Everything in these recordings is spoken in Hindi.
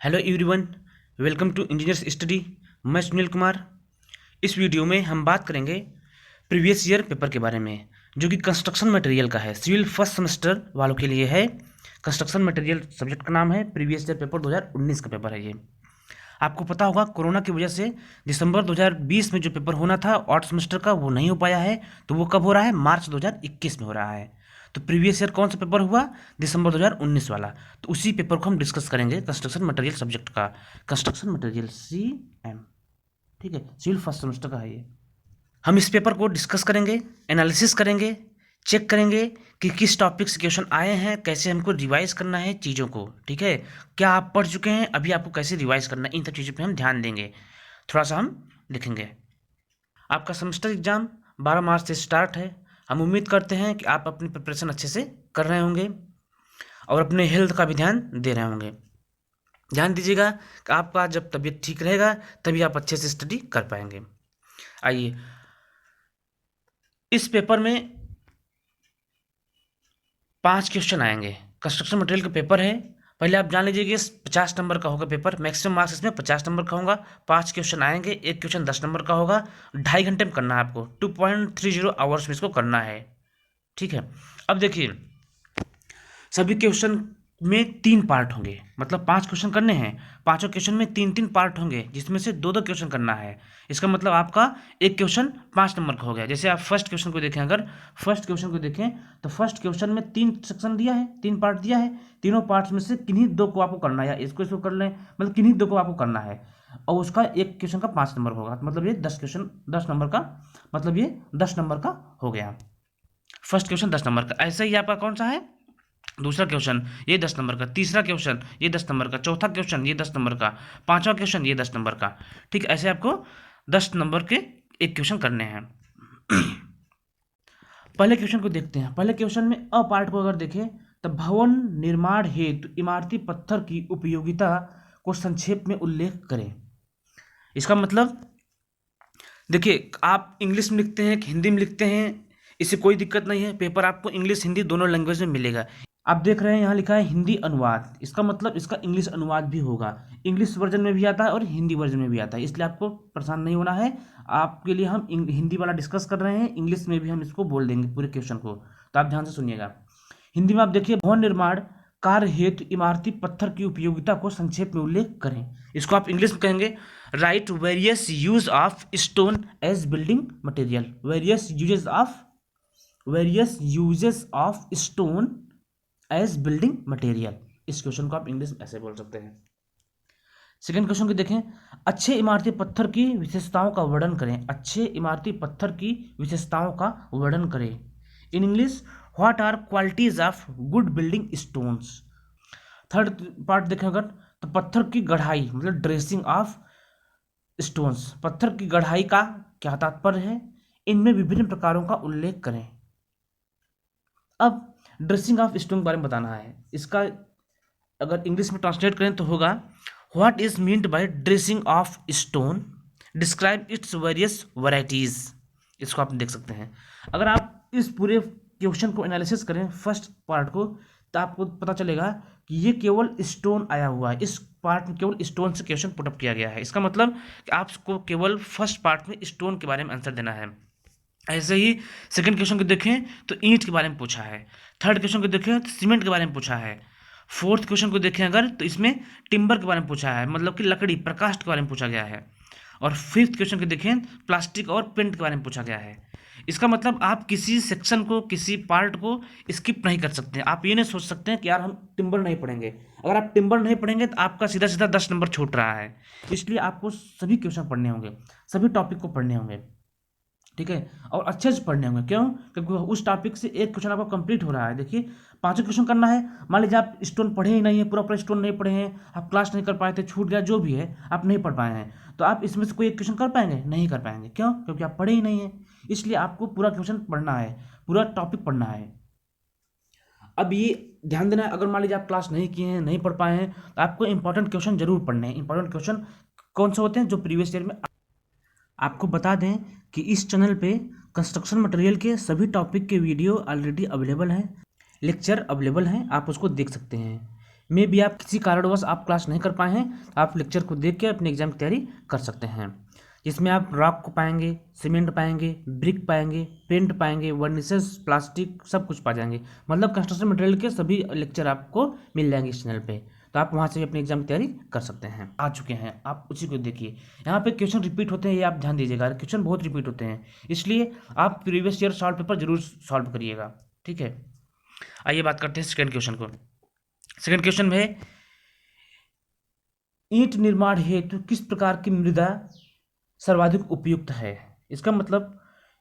Hello everyone, welcome to engineers study. मैं सुनील कुमार। इस वीडियो में हम बात करेंगे प्रीवियस ईयर पेपर के बारे में, जो कि कंस्ट्रक्शन मटेरियल का है। सिविल फर्स्ट सेमेस्टर वालों के लिए है। कंस्ट्रक्शन मटेरियल सब्जेक्ट का नाम है। प्रीवियस ईयर पेपर 2019 का पेपर है ये। आपको पता होगा कोरोना की वजह से दिसंबर 2020 में जो पेपर होना था आर्ट सेमेस्टर का, वो नहीं हो पाया है। तो वो कब हो रहा है? मार्च 2021 में हो रहा है। तो प्रीवियस ईयर कौन सा पेपर हुआ? दिसंबर 2019 वाला। तो उसी पेपर को हम डिस्कस करेंगे, कंस्ट्रक्शन मटेरियल सब्जेक्ट का। कंस्ट्रक्शन मटेरियल CM, ठीक है, सिविल फर्स्ट सेमेस्टर का है ये। हम इस पेपर को डिस्कस करेंगे, एनालिसिस करेंगे, चेक करेंगे कि किस टॉपिक से क्वेश्चन आए हैं, कैसे हमको रिवाइज करना है चीज़ों को। ठीक है, क्या आप पढ़ चुके हैं, अभी आपको कैसे रिवाइज करना है, इन सब चीज़ों पे हम ध्यान देंगे। थोड़ा सा हम लिखेंगे। आपका सेमेस्टर एग्जाम 12 मार्च से स्टार्ट है। हम उम्मीद करते हैं कि आप अपनी प्रिपरेशन अच्छे से कर रहे होंगे और अपने हेल्थ का भी ध्यान दे रहे होंगे। ध्यान दीजिएगा कि आपका जब तबीयत ठीक रहेगा तभी आप अच्छे से स्टडी कर पाएंगे। आइए, इस पेपर में 5 क्वेश्चन आएंगे। कंस्ट्रक्शन मटेरियल का पेपर है। पहले आप जान लीजिए कि 50 नंबर का होगा पेपर। मैक्सिमम मार्क्स इसमें 50 नंबर का होगा। 5 क्वेश्चन आएंगे, एक क्वेश्चन 10 नंबर का होगा। 2.5 घंटे में करना है आपको। 2.30 आवर्स में इसको करना है। ठीक है, अब देखिए, सभी क्वेश्चन में 3 पार्ट होंगे, मतलब 5 क्वेश्चन करने हैं। पांचों क्वेश्चन में 3-3 पार्ट होंगे, जिसमें से 2-2 क्वेश्चन करना है। इसका मतलब आपका एक क्वेश्चन 5 नंबर का हो गया। जैसे आप फर्स्ट क्वेश्चन को देखें, अगर फर्स्ट क्वेश्चन को देखें तो फर्स्ट क्वेश्चन में 3 सेक्शन दिया है, 3 पार्ट दिया है। तीनों पार्ट्स में से किन्हीं 2 को आपको करना है, या इसको कर लें, मतलब किन्हीं 2 को आपको करना है। और उसका एक क्वेश्चन का 5 नंबर होगा, मतलब ये 10 क्वेश्चन 10 नंबर का, मतलब ये 10 नंबर का हो गया। फर्स्ट क्वेश्चन 10 नंबर का। ऐसा ही आपका कौन सा है? दूसरा क्वेश्चन ये 10 नंबर का, तीसरा क्वेश्चन ये 10 नंबर का, चौथा क्वेश्चन ये 10 नंबर का, पांचवा क्वेश्चन ये 10 नंबर का। ठीक, ऐसे आपको 10 नंबर के एक क्वेश्चन करने हैं। पहले क्वेश्चन को देखते हैं। पहले क्वेश्चन में अ पार्ट को अगर देखें तो भवन निर्माण हेतु इमारती पत्थर की उपयोगिता को संक्षेप में उल्लेख करें। इसका मतलब देखिए, आप इंग्लिश में लिखते हैं कि हिंदी में लिखते हैं, इससे कोई दिक्कत नहीं है। पेपर आपको इंग्लिश हिंदी दोनों लैंग्वेज में मिलेगा। आप देख रहे हैं यहाँ लिखा है हिंदी अनुवाद, इसका मतलब इसका इंग्लिश अनुवाद भी होगा। इंग्लिश वर्जन में भी आता है और हिंदी वर्जन में भी आता है, इसलिए आपको परेशान नहीं होना है। आपके लिए हम हिंदी वाला डिस्कस कर रहे हैं, इंग्लिश में भी हम इसको बोल देंगे पूरे क्वेश्चन को। तो आप ध्यान से सुनिएगा। हिंदी में आप देखिए, भवन निर्माण कार्य हेतु इमारती पत्थर की उपयोगिता को संक्षेप में उल्लेख करें। इसको आप इंग्लिश में कहेंगे, right various use of stone age building material. Various uses of stone age building material. इस क्वेश्चन को आप इंग्लिश में ऐसे बोल सकते हैं। सेकेंड क्वेश्चन को देखें, अच्छे इमारती पत्थर की विशेषताओं का वर्णन करें। अच्छे इमारती पत्थर की विशेषताओं का वर्णन करें। In English, what are qualities of good building stones. Third part देखें अगर, तो पत्थर की गढ़ाई, मतलब ड्रेसिंग ऑफ स्टोन्स। पत्थर की गढ़ाई का क्या तात्पर्य है? इनमें विभिन्न प्रकारों का उल्लेख करें। अब ड्रेसिंग ऑफ स्टोन के बारे में बताना है। इसका अगर इंग्लिश में ट्रांसलेट करें तो होगा, what is meant by dressing of stone, describe its various varieties. इसको आप देख सकते हैं। अगर आप इस पूरे क्वेश्चन को एनालिसिस करें, फर्स्ट पार्ट को, तो आपको पता चलेगा कि ये केवल स्टोन आया हुआ है। इस पार्ट में केवल स्टोन से क्वेश्चन पुटअप किया गया है। इसका मतलब कि आपको केवल फर्स्ट पार्ट में स्टोन के बारे में आंसर देना है। ऐसे ही सेकंड क्वेश्चन को देखें तो ईंट के बारे में पूछा है। थर्ड क्वेश्चन को देखें तो सीमेंट के बारे में पूछा है। फोर्थ क्वेश्चन को देखें अगर, तो इसमें टिम्बर के बारे में पूछा है, मतलब कि लकड़ी प्रकाष्ठ के बारे में पूछा गया है। और फिफ्थ क्वेश्चन को देखें, प्लास्टिक और पेंट के बारे में पूछा गया है। इसका मतलब आप किसी सेक्शन को, किसी पार्ट को स्किप नहीं कर सकते। आप ये नहीं सोच सकते हैं कि यार हम टिम्बर नहीं पढ़ेंगे। अगर आप टिम्बर नहीं पढ़ेंगे तो आपका सीधा सीधा 10 नंबर छूट रहा है। इसलिए आपको सभी क्वेश्चन पढ़ने होंगे, सभी टॉपिक को पढ़ने होंगे। ठीक है, और अच्छे से पढ़ने होंगे। क्यों? क्योंकि उस टॉपिक से एक क्वेश्चन आपका कंप्लीट हो रहा है। देखिए, 5 क्वेश्चन करना है। मान लीजिए आप स्टोन पढ़े ही नहीं है, पूरा पूरा स्टोन नहीं पढ़े हैं, आप क्लास नहीं कर पाए थे, छूट गया, जो भी है आप नहीं पढ़ पाए हैं, तो आप इसमें से कोई एक क्वेश्चन कर पाएंगे? नहीं कर पाएंगे। क्यों? क्योंकि आप पढ़े ही नहीं है। इसलिए आपको पूरा क्वेश्चन पढ़ना है, पूरा टॉपिक पढ़ना है। अब ये ध्यान देना है, अगर मान लीजिए आप क्लास नहीं किए हैं, नहीं पढ़ पाए हैं, तो आपको इंपॉर्टेंट क्वेश्चन जरूर पढ़ने हैं। इंपॉर्टेंट क्वेश्चन कौन से होते हैं? जो प्रीवियस ईयर में। आपको बता दें कि इस चैनल पे कंस्ट्रक्शन मटेरियल के सभी टॉपिक के वीडियो ऑलरेडी अवेलेबल हैं, लेक्चर अवेलेबल हैं, आप उसको देख सकते हैं। में भी आप किसी कारणवश आप क्लास नहीं कर पाए हैं तो आप लेक्चर को देख के अपने एग्जाम की तैयारी कर सकते हैं, जिसमें आप रॉक को पाएंगे, सीमेंट पाएंगे, ब्रिक पाएंगे, पेंट पाएंगे, वर्निसेस, प्लास्टिक, सब कुछ पा जाएंगे। मतलब कंस्ट्रक्शन मटेरियल के सभी लेक्चर आपको मिल जाएंगे इस चैनल पे, तो आप वहाँ से भी अपनी एग्जाम की तैयारी कर सकते हैं। आ चुके हैं, आप उसी को देखिए। यहाँ पे क्वेश्चन रिपीट होते हैं, ये आप ध्यान दीजिएगा, क्वेश्चन बहुत रिपीट होते हैं, इसलिए आप प्रीवियस ईयर सॉल्व पेपर जरूर सॉल्व करिएगा, ठीक है। आइए बात करते हैं सेकेंड क्वेश्चन को। सेकेंड क्वेश्चन में है, ईंट निर्माण हेतु किस प्रकार की मृदा सर्वाधिक उपयुक्त है। इसका मतलब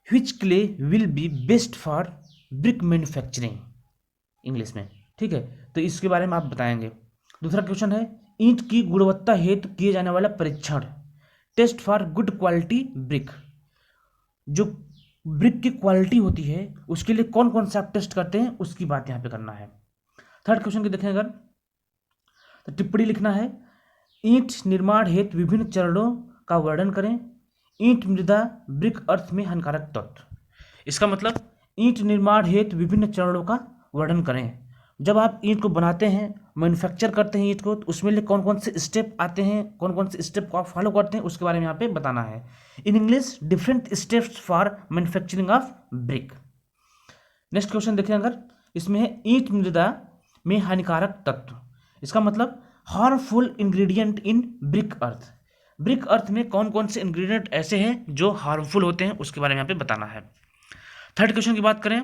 which clay will be best for brick manufacturing, English में, ठीक है। तो इसके बारे में आप बताएंगे। दूसरा क्वेश्चन है, ईंट की गुणवत्ता हेतु किए जाने वाला परीक्षण, test for good quality brick, जो ब्रिक की क्वालिटी होती है उसके लिए कौन कौन सा आप टेस्ट करते हैं उसकी बात यहाँ पे करना है। थर्ड क्वेश्चन को देखें अगर, तो टिप्पणी लिखना है, ईंट निर्माण हेतु विभिन्न चरणों का वर्णन करें। ईंट मृदा ब्रिक अर्थ में हानिकारक तत्व, इसका मतलब ईंट निर्माण हेतु विभिन्न चरणों का वर्णन करें। जब आप ईंट को बनाते हैं, मैन्युफैक्चर करते हैं ईंट को, तो उसमें लिए कौन कौन से स्टेप आते हैं, कौन कौन से स्टेप को आप फॉलो करते हैं उसके बारे में यहाँ पे बताना है। In English, different steps for manufacturing of brick. Next question देखें अगर, इसमें है ईंट मृदा में हानिकारक तत्व, इसका मतलब harmful ingredient in brick earth. Brick earth में कौन कौन से इंग्रेडिएंट ऐसे हैं जो हार्मफुल होते हैं उसके बारे में यहाँ पे बताना है। थर्ड क्वेश्चन की बात करें,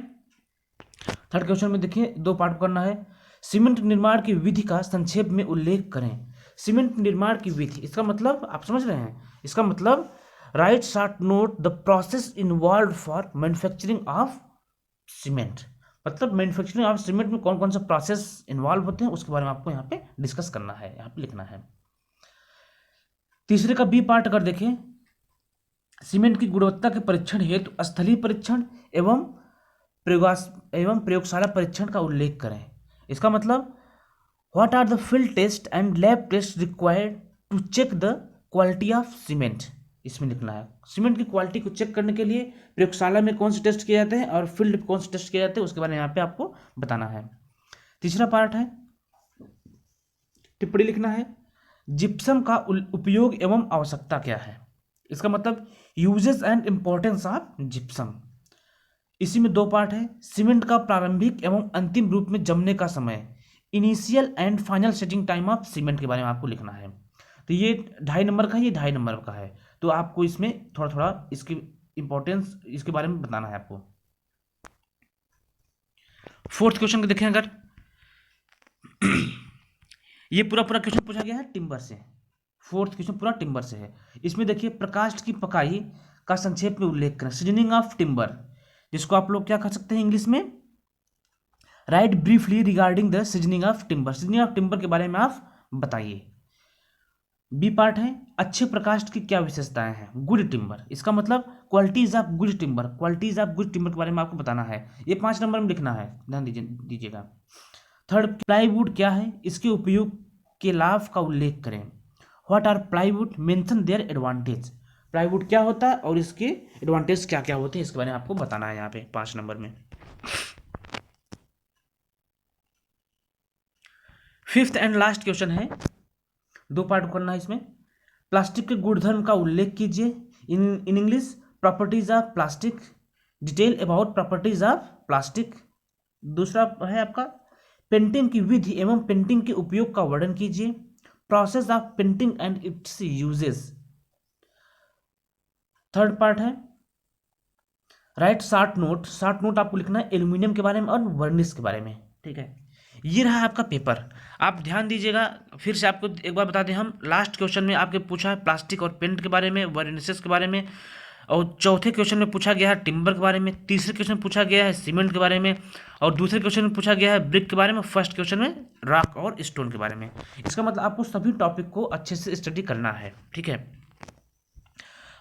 थर्ड क्वेश्चन में देखिए दो पार्ट करना है। सीमेंट निर्माण की विधि का संक्षेप में उल्लेख करें। सीमेंट निर्माण की विधि, इसका मतलब आप समझ रहे हैं, इसका मतलब right short note the process involve for manufacturing of cement, मतलब मैन्युफैक्चरिंग ऑफ सीमेंट में कौन कौन सा प्रोसेस इन्वॉल्व होते हैं उसके बारे में आपको यहाँ पे डिस्कस करना है, यहाँ पे लिखना है। तीसरे का बी पार्ट अगर देखें, सीमेंट की गुणवत्ता के परीक्षण हेतु स्थलीय परीक्षण एवं प्रयोगशाला परीक्षण का उल्लेख करें। इसका मतलब what are the field test and lab test required to check the quality of cement, इसमें लिखना है। सीमेंट की क्वालिटी को चेक करने के लिए प्रयोगशाला में कौन से टेस्ट किए जाते हैं और फील्ड में कौन से टेस्ट किए जाते हैं उसके बारे में यहाँ पे आपको बताना है। तीसरा पार्ट है, टिप्पणी लिखना है, जिप्सम का उपयोग एवं आवश्यकता क्या है। इसका मतलब uses and importance of gypsum. इसी में दो पार्ट है, सीमेंट का प्रारंभिक एवं अंतिम रूप में जमने का समय, initial and final setting time of cement के बारे में आपको लिखना है। तो ये 2.5 नंबर का, ये 2.5 नंबर का है, तो आपको इसमें थोड़ा थोड़ा इसकी इंपॉर्टेंस, इसके बारे में बताना है आपको। फोर्थ क्वेश्चन को देखें अगर, ये पूरा पूरा क्वेश्चन पूछा गया है टिम्बर से। फोर्थ क्वेश्चन पूरा टिम्बर से है। इसमें देखिए, प्रकाष्ठ की पकाई का संक्षेप में उल्लेख करें। सीजनिंग ऑफ टिम्बर, जिसको आप लोग क्या कर सकते हैं इंग्लिश में, right briefly regarding the seasoning of timber. Seasoning of timber के बारे में आप बताइए। बी पार्ट है, अच्छे प्रकाष्ठ की क्या विशेषताएं हैं, गुड टिम्बर। इसका मतलब qualities of good timber, qualities of good timber के बारे में आपको बताना है। ये 5 नंबर में लिखना है, ध्यान दीजिएगा। थर्ड, प्लाईवुड क्या है, इसके उपयोग के लाभ का उल्लेख करें। What are plywood, mention their advantage. Plywood क्या होता है और इसके एडवांटेज क्या क्या होते हैं इसके बारे में आपको बताना है यहाँ पे 5 नंबर में। फिफ्थ एंड लास्ट क्वेश्चन है, 2 पार्ट करना है इसमें। प्लास्टिक के गुणधर्म का उल्लेख कीजिए। In English, properties of plastic, detail about properties of plastic. दूसरा है आपका, पेंटिंग की विधि एवं पेंटिंग के उपयोग का वर्णन कीजिए। Process of painting and its uses. Third part है, write short note. Short note आपको लिखना है एल्यूमिनियम के बारे में और वर्निश के बारे में, ठीक है। ये रहा आपका पेपर, आप ध्यान दीजिएगा। फिर से आपको एक बार बता दें, हम लास्ट क्वेश्चन में आपके पूछा है प्लास्टिक और पेंट के बारे में, वर्निसेस के बारे में, और चौथे क्वेश्चन में पूछा गया है टिम्बर के बारे में, तीसरे क्वेश्चन में पूछा गया है सीमेंट के बारे में, और दूसरे क्वेश्चन में पूछा गया है ब्रिक के बारे में, फर्स्ट क्वेश्चन में रॉक और स्टोन के बारे में। इसका मतलब आपको सभी टॉपिक को अच्छे से स्टडी करना है, ठीक है।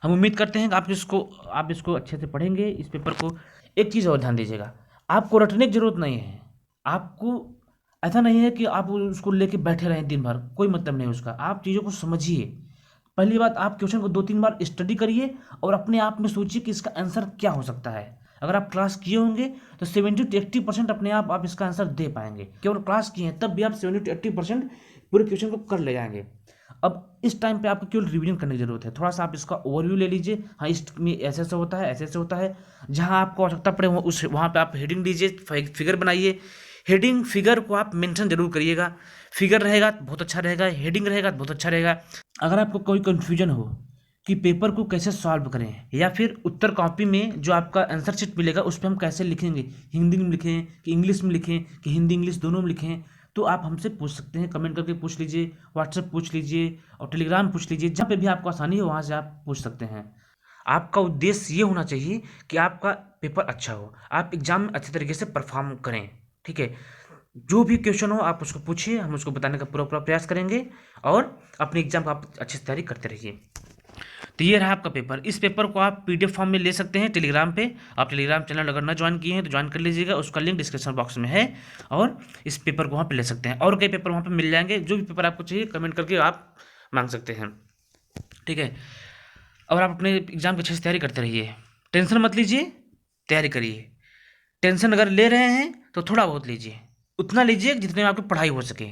हम उम्मीद करते हैं कि आप इसको अच्छे से पढ़ेंगे इस पेपर को। एक चीज़ और ध्यान दीजिएगा, आपको रटने की जरूरत नहीं है। आपको ऐसा नहीं है कि आप उसको लेके बैठे रहें दिन भर, कोई मतलब नहीं उसका। आप चीज़ों को समझिए। पहली बात, आप क्वेश्चन को 2-3 बार स्टडी करिए और अपने आप में सोचिए कि इसका आंसर क्या हो सकता है। अगर आप क्लास किए होंगे तो 70 to 80% अपने आप इसका आंसर दे पाएंगे। केवल क्लास किए हैं तब भी आप 70 to 80% पूरे क्वेश्चन को कर ले जाएंगे। अब इस टाइम पे आपको केवल रिवीजन करने की जरूरत है, थोड़ा सा आप इसका ओवरव्यू ले लीजिए। हाँ, इसमें ऐसे ऐसे होता है, ऐसे ऐसे होता है। जहाँ आपको आवश्यकता पड़े वहाँ पे आप हेडिंग दीजिए, फिगर बनाइए। हेडिंग फिगर को आप मेंशन जरूर करिएगा। फिगर रहेगा तो बहुत अच्छा रहेगा, हेडिंग रहेगा तो बहुत अच्छा रहेगा। अगर आपको कोई कन्फ्यूजन हो कि पेपर को कैसे सॉल्व करें, या फिर उत्तर कॉपी में जो आपका आंसर शीट मिलेगा उस पर हम कैसे लिखेंगे, हिंदी में लिखें कि इंग्लिश में लिखें कि हिंदी इंग्लिश दोनों में लिखें, तो आप हमसे पूछ सकते हैं। कमेंट करके पूछ लीजिए, व्हाट्सएप पूछ लीजिए और टेलीग्राम पूछ लीजिए, जहाँ पे भी आपको आसानी हो वहाँ से आप पूछ सकते हैं। आपका उद्देश्य ये होना चाहिए कि आपका पेपर अच्छा हो, आप एग्जाम में अच्छे तरीके से परफॉर्म करें। ठीक है, जो भी क्वेश्चन हो आप उसको पूछिए, हम उसको बताने का पूरा पूरा प्रयास करेंगे और अपने एग्जाम का आप अच्छे से तैयारी करते रहिए। तो ये रहा आपका पेपर। इस पेपर को आप पीडीएफ फॉर्म में ले सकते हैं टेलीग्राम पे। आप टेलीग्राम चैनल अगर ना ज्वाइन किए हैं तो ज्वाइन कर लीजिएगा, उसका लिंक डिस्क्रिप्शन बॉक्स में है, और इस पेपर को वहाँ पे ले सकते हैं। और कई पेपर वहाँ पे मिल जाएंगे, जो भी पेपर आपको चाहिए कमेंट करके आप मांग सकते हैं। ठीक है, और आप अपने एग्जाम की अच्छे से तैयारी करते रहिए, टेंशन मत लीजिए, तैयारी करिए। टेंशन अगर ले रहे हैं तो थोड़ा बहुत लीजिए, उतना लीजिए जितने में आपकी पढ़ाई हो सके,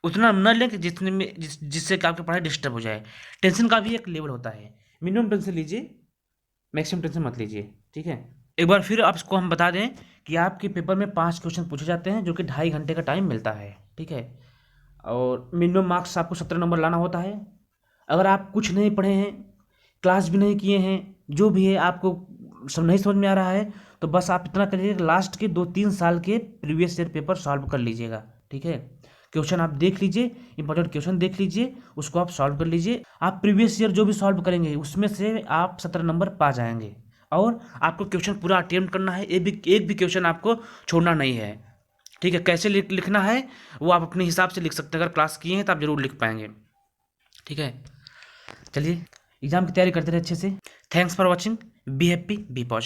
उतना न लें कि जितने में जिससे कि आपकी पढ़ाई डिस्टर्ब हो जाए। टेंशन का भी एक लेवल होता है, मिनिमम टेंशन लीजिए, मैक्सिमम टेंशन मत लीजिए। ठीक है, एक बार फिर आपको हम बता दें कि आपके पेपर में 5 क्वेश्चन पूछे जाते हैं, जो कि 2.5 घंटे का टाइम मिलता है। ठीक है, और मिनिमम मार्क्स आपको 17 नंबर लाना होता है। अगर आप कुछ नहीं पढ़े हैं, क्लास भी नहीं किए हैं, जो भी है आपको सब नहीं समझ में आ रहा है, तो बस आप इतना करिए कि लास्ट के 2-3 साल के प्रीवियस ईयर पेपर सॉल्व कर लीजिएगा। ठीक है, क्वेश्चन आप देख लीजिए, इंपॉर्टेंट क्वेश्चन देख लीजिए, उसको आप सॉल्व कर लीजिए। आप प्रीवियस ईयर जो भी सॉल्व करेंगे उसमें से आप 17 नंबर पा जाएंगे। और आपको क्वेश्चन पूरा अटेम्प्ट करना है, एक भी क्वेश्चन आपको छोड़ना नहीं है। ठीक है, कैसे लिखना है वो आप अपने हिसाब से लिख सकते हैं, अगर क्लास किए हैं तो आप जरूर लिख पाएंगे। ठीक है, चलिए एग्जाम की तैयारी करते रहे अच्छे से। Thanks for watching, be happy, be positive.